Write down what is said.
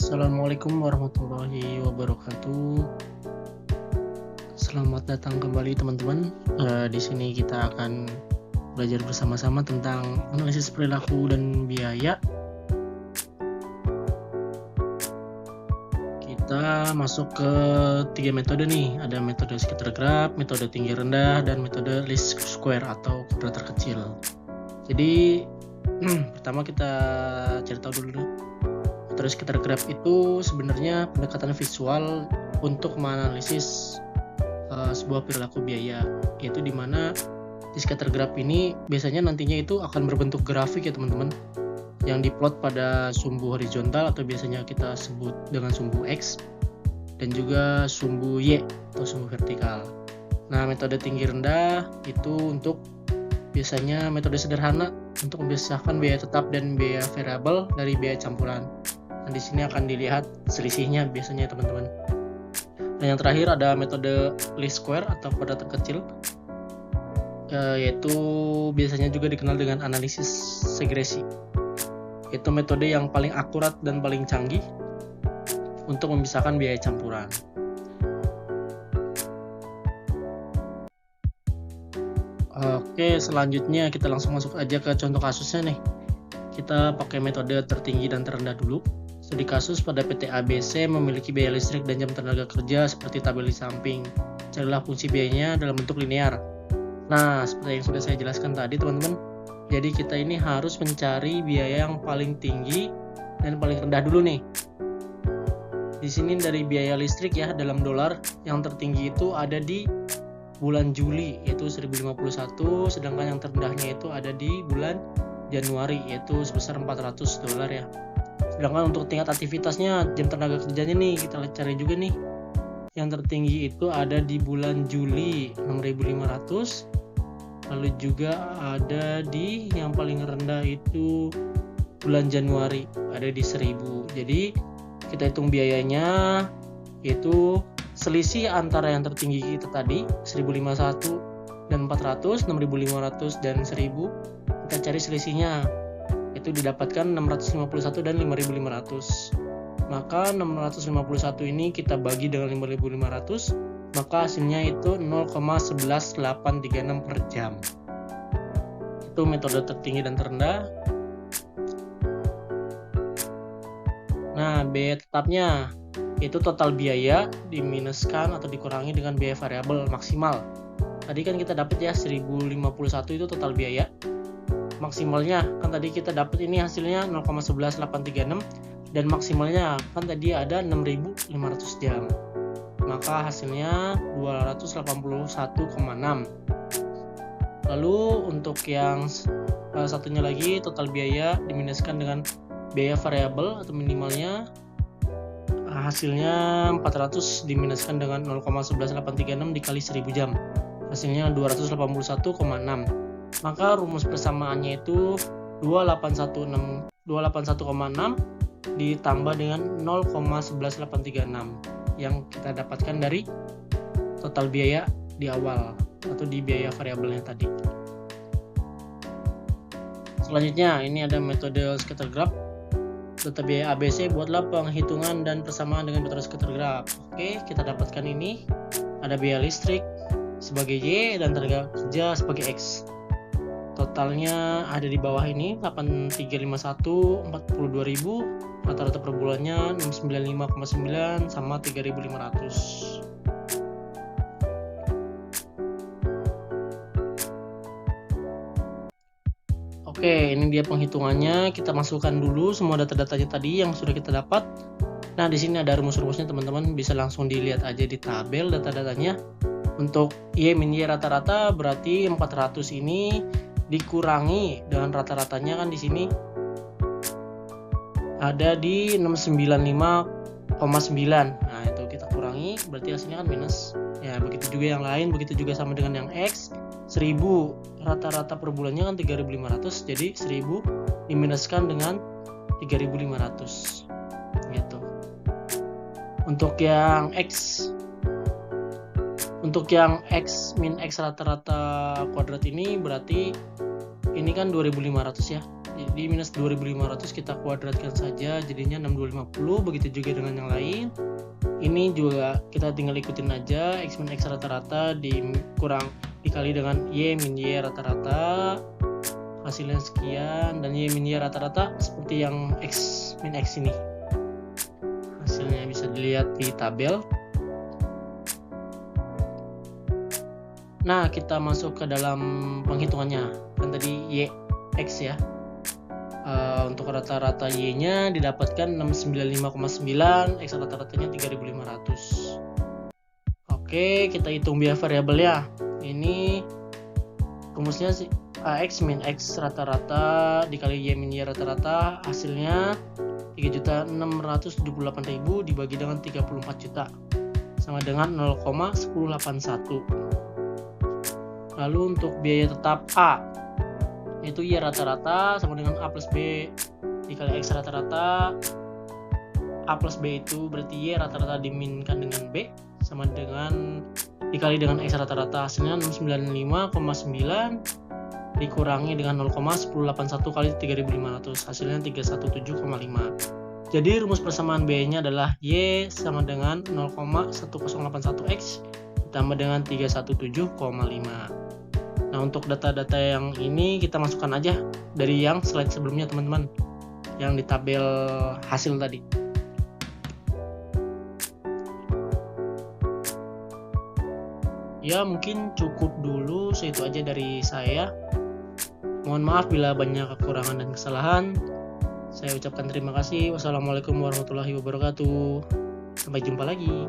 Assalamualaikum warahmatullahi wabarakatuh. Selamat datang kembali teman-teman. Di sini kita akan belajar bersama-sama tentang analisis perilaku dan biaya. Kita masuk ke 3 metode nih. Ada metode scatter graph, metode tinggi rendah, dan metode least square atau kuadrat terkecil. Jadi pertama kita cari tahu dulu. Metode scatter graph itu sebenarnya pendekatan visual untuk menganalisis sebuah perilaku biaya, yaitu dimana di scatter graph ini biasanya nantinya itu akan berbentuk grafik ya teman-teman, yang diplot pada sumbu horizontal atau biasanya kita sebut dengan sumbu X, dan juga sumbu Y atau sumbu vertikal. Nah, metode tinggi rendah itu untuk biasanya metode sederhana untuk memisahkan biaya tetap dan biaya variabel dari biaya campuran. Nah, di sini akan dilihat selisihnya biasanya teman-teman. Dan yang terakhir ada metode least square atau kuadrat terkecil, yaitu biasanya juga dikenal dengan analisis segresi. Itu metode yang paling akurat dan paling canggih untuk memisahkan biaya campuran. Oke, selanjutnya kita langsung masuk aja ke contoh kasusnya nih. Kita pakai metode tertinggi dan terendah dulu. Studi kasus pada PT ABC memiliki biaya listrik dan jam tenaga kerja seperti tabel di samping. Carilah fungsi biayanya dalam bentuk linear. Nah, seperti yang sudah saya jelaskan tadi teman-teman. Jadi kita ini harus mencari biaya yang paling tinggi dan paling rendah dulu nih. Di sini dari biaya listrik ya dalam dolar, yang tertinggi itu ada di bulan Juli yaitu 1051, sedangkan yang terendahnya itu ada di bulan Januari yaitu sebesar $400 ya. Sedangkan untuk tingkat aktivitasnya, jam tenaga kerjanya nih kita cari juga nih. Yang tertinggi itu ada di bulan Juli 6.500. Lalu juga ada di yang paling rendah itu bulan Januari ada di 1.000. Jadi kita hitung biayanya itu selisih antara yang tertinggi kita tadi 1051 dan 400, 6.500 dan 1.000. Kita cari selisihnya, itu didapatkan 651 dan 5.500. Maka 651 ini kita bagi dengan 5.500, maka hasilnya itu 0,11836 per jam. Itu metode tertinggi dan terendah. Nah, biaya tetapnya itu total biaya diminuskan atau dikurangi dengan biaya variabel maksimal. Tadi kan kita dapat ya 1051 itu total biaya. Maksimalnya kan tadi kita dapat ini hasilnya 0,11836 dan maksimalnya kan tadi ada 6.500 jam. Maka hasilnya 281,6. Lalu untuk yang satunya lagi total biaya diminuskan dengan biaya variabel atau minimalnya, hasilnya 400 diminuskan dengan 0,11836 dikali 1000 jam. Hasilnya 281,6. Maka rumus persamaannya itu 281,6 ditambah dengan 0,11836 yang kita dapatkan dari total biaya di awal atau di biaya variabelnya tadi. Selanjutnya ini ada metode scatter graph. Data biaya ABC, buatlah penghitungan dan persamaan dengan metode scatter graph. Oke, kita dapatkan ini. Ada biaya listrik sebagai Y dan tenaga kerja sebagai X. Totalnya ada di bawah ini 8351, 42.000, rata-rata per bulannya 695,9 sama 3.500. Oke, ini dia penghitungannya. Kita masukkan dulu semua data-datanya tadi yang sudah kita dapat. Nah, di sini ada rumus-rumusnya teman-teman, bisa langsung dilihat aja di tabel data-datanya. Untuk Y min Y rata-rata berarti 400 ini dikurangi dengan rata-ratanya kan di sini ada di 695,9. Nah, itu kita kurangi berarti hasilnya kan minus. Ya, begitu juga yang lain, begitu juga sama dengan yang X. 1.000 rata-rata per bulannya kan 3.500, jadi 1.000 diminuskan dengan 3.500 gitu. Untuk yang X min X rata-rata kuadrat ini berarti ini kan 2.500 ya. Jadi minus 2500 kita kuadratkan saja, jadinya 6250. Begitu juga dengan yang lain. Ini juga kita tinggal ikutin aja, X min X rata-rata dikurang dikali dengan Y min Y rata-rata, hasilnya sekian, dan Y min Y rata-rata seperti yang X min X ini. Hasilnya bisa dilihat di tabel. Nah, kita masuk ke dalam penghitungannya. Kan tadi Y X ya. Untuk rata-rata Y-nya didapatkan 695,9, X rata-ratanya 3500. Oke, kita hitung biaya variabelnya. Ini rumusnya X min X rata-rata dikali Y min Y rata-rata, hasilnya 3.678.000 dibagi dengan 34 juta sama dengan 0,1081. Lalu untuk biaya tetap A, yaitu Y rata-rata sama dengan A plus B dikali X rata-rata. A plus B itu berarti Y rata-rata diminkan dengan B sama dengan dikali dengan X rata-rata, hasilnya 695,9 dikurangi dengan 0,1081 kali 3500, hasilnya 317,5. Jadi rumus persamaan B-nya adalah Y sama dengan 0,1081X ditambah dengan 317,5. Nah, untuk data-data yang ini kita masukkan aja dari yang slide sebelumnya teman-teman, yang di tabel hasil tadi. Ya, mungkin cukup dulu segitu aja dari saya. Mohon maaf bila banyak kekurangan dan kesalahan. Saya ucapkan terima kasih. Wassalamualaikum warahmatullahi wabarakatuh. Sampai jumpa lagi.